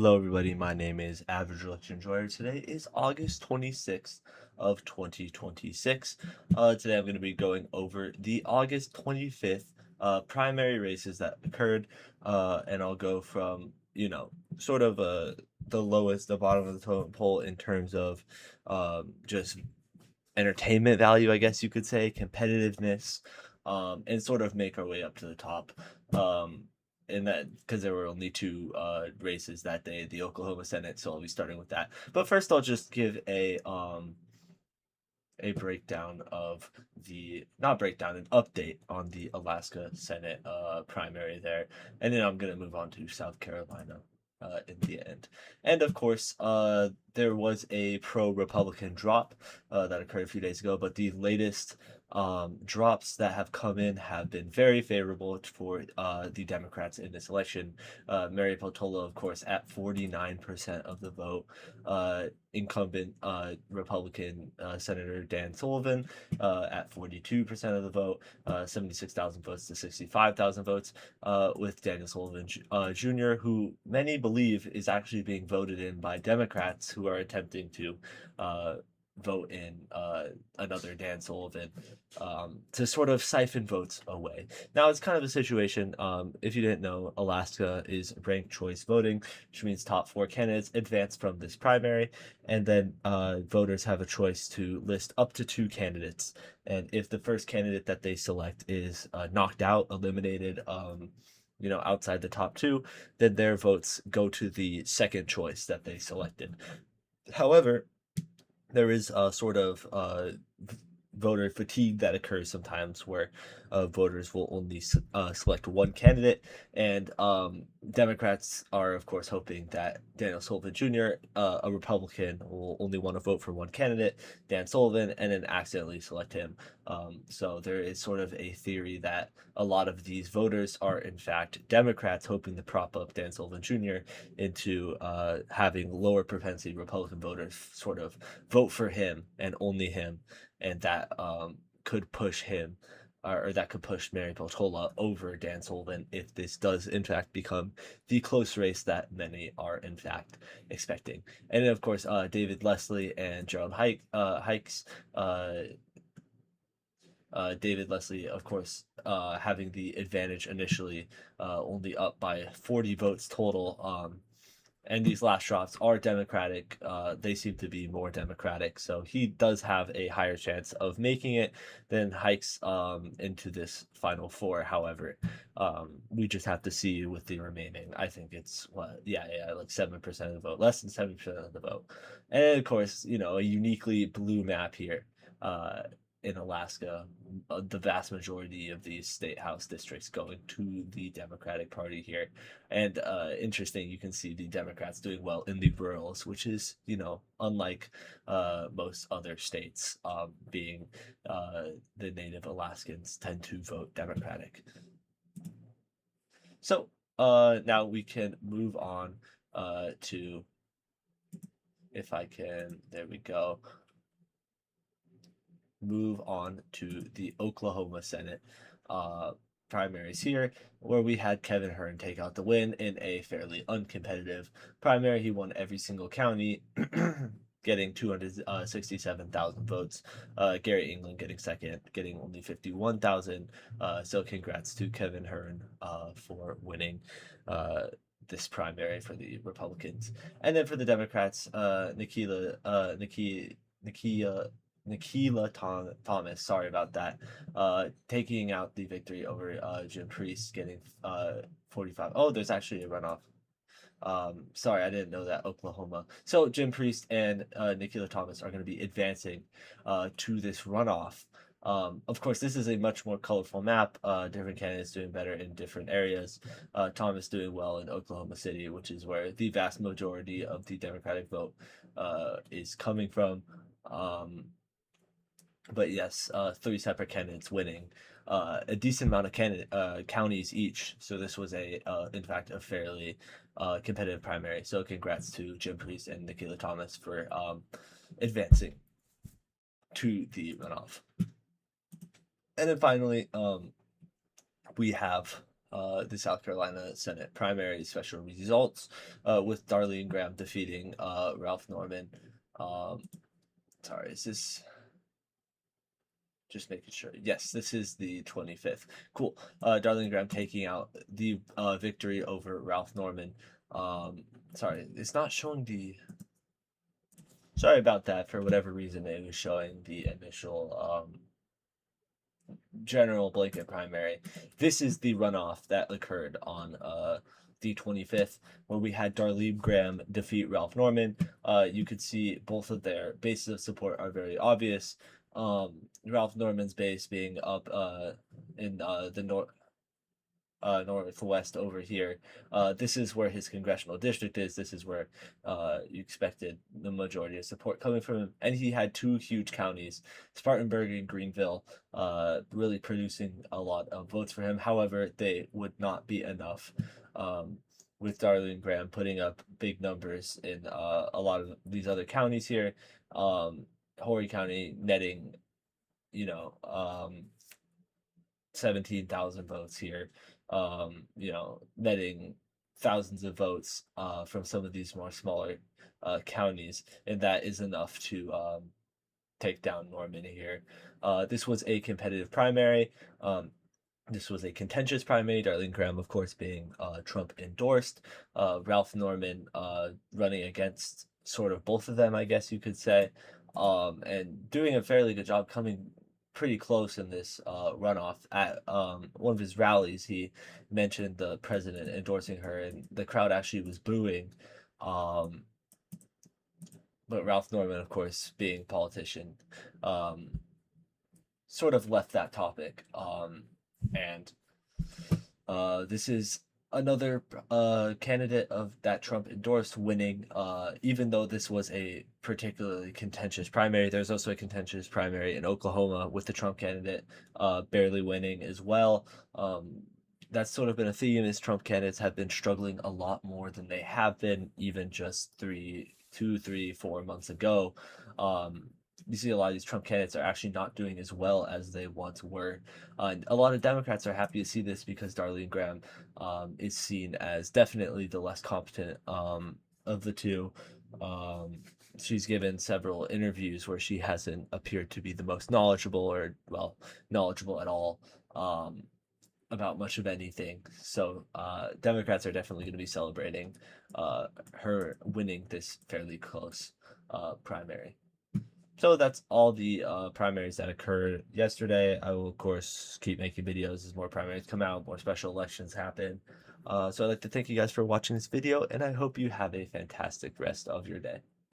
Hello, everybody. My name is Average Election Enjoyer. Today is August 26th of 2026. Today I'm going to be going over the August 25th primary races that occurred, and I'll go from, sort of the lowest, the bottom of the totem pole in terms of just entertainment value, I guess you could say, competitiveness, and sort of make our way up to the top. And that because there were only two races that day, the Oklahoma Senate, so I'll be starting with that. But first, I'll just give a breakdown of the not breakdown, an update on the Alaska Senate primary there, and then I'm gonna move on to South Carolina in the end. And of course, there was a pro-Republican drop that occurred a few days ago, but the latest drops that have come in have been very favorable for the Democrats in this election. Mary Peltola, of course, at 49% of the vote. Incumbent Republican Senator Dan Sullivan at 42% of the vote, 76,000 votes to 65,000 votes, with Daniel Sullivan Jr., who many believe is actually being voted in by Democrats who are attempting to vote in another Dan Sullivan to sort of siphon votes away. Now, it's kind of a situation, if you didn't know, Alaska is ranked choice voting, which means top four candidates advance from this primary, and then voters have a choice to list up to two candidates. And if the first candidate that they select is knocked out, eliminated, outside the top two, then their votes go to the second choice that they selected. However, there is a sort of voter fatigue that occurs sometimes where voters will only select one candidate, and Democrats are of course hoping that Daniel Sullivan Jr., a Republican, will only want to vote for one candidate, Dan Sullivan, and then accidentally select him. So there is sort of a theory that a lot of these voters are in fact Democrats hoping to prop up Dan Sullivan Jr. into having lower propensity Republican voters sort of vote for him and only him, and that could push him, or that could push Mary Peltola over Dan Sullivan if this does in fact become the close race that many are in fact expecting. And then of course, David Leslie and Gerald Hikes. David Leslie, of course, having the advantage initially, only up by 40 votes total. And these last drops are Democratic. They seem to be more Democratic, so he does have a higher chance of making it than Hikes into this final four. However, we just have to see with the remaining. I think it's like 7% of the vote, less than 7% of the vote, and of course, a uniquely blue map here. In Alaska, the vast majority of these state house districts going to the Democratic Party here. And interesting, you can see the Democrats doing well in the rurals, which is, unlike most other states, being the native Alaskans tend to vote Democratic. So now we can move on to, if I can, there we go. Move on to the Oklahoma Senate primaries here, where we had Kevin Hearn take out the win in a fairly uncompetitive primary. He won every single county, getting 267,000 votes. Gary England getting second, getting only 51,000. So congrats to Kevin Hearn for winning this primary for the Republicans. And then for the Democrats, Nikila Thomas, sorry about that, taking out the victory over Jim Priest, getting 45. Oh, there's actually a runoff. Sorry, I didn't know that. Oklahoma. So Jim Priest and Nikila Thomas are going to be advancing to this runoff. Of course, this is a much more colorful map. Different candidates doing better in different areas. Thomas doing well in Oklahoma City, which is where the vast majority of the Democratic vote is coming from. But yes, three separate candidates winning a decent amount of counties each. So this was in fact, a fairly competitive primary. So congrats to Jim Priest and Nikila Thomas for advancing to the runoff. And then finally, we have the South Carolina Senate primary special results, with Darlene Graham defeating Ralph Norman. Um, sorry, is this just making sure? Yes, this is the 25th. Cool. Darlene Graham taking out the victory over Ralph Norman. Um, sorry, it's not showing the. Sorry about that. For whatever reason, it was showing the initial general blanket primary. This is the runoff that occurred on the 25th, where we had Darlene Graham defeat Ralph Norman. You could see both of their bases of support are very obvious. Ralph Norman's base being up in the northwest over here. This is where his congressional district is. This is where you expected the majority of support coming from him. And he had two huge counties, Spartanburg and Greenville, really producing a lot of votes for him. However, they would not be enough. With Darlene Graham putting up big numbers in a lot of these other counties here. Horry County netting, you know, 17,000 votes here, netting thousands of votes from some of these more smaller counties, and that is enough to take down Norman here. This was a competitive primary. This was a contentious primary. Darlene Graham, of course, being Trump endorsed. Ralph Norman running against sort of both of them, I guess you could say, and doing a fairly good job, coming pretty close in this runoff. At one of his rallies, he mentioned the president endorsing her, and the crowd actually was booing. Um, but Ralph Norman, of course, being a politician, um, sort of left that topic. And this is another candidate of that Trump endorsed winning, even though this was a particularly contentious primary. There's also a contentious primary in Oklahoma with the Trump candidate barely winning as well. That's sort of been a theme, is Trump candidates have been struggling a lot more than they have been even just 4 months ago. You see a lot of these Trump candidates are actually not doing as well as they once were. And a lot of Democrats are happy to see this because Darlene Graham is seen as definitely the less competent of the two. She's given several interviews where she hasn't appeared to be the most knowledgeable, or, well, knowledgeable at all, about much of anything. So Democrats are definitely going to be celebrating her winning this fairly close primary. So that's all the primaries that occurred yesterday. I will, of course, keep making videos as more primaries come out, more special elections happen. So I'd like to thank you guys for watching this video, and I hope you have a fantastic rest of your day.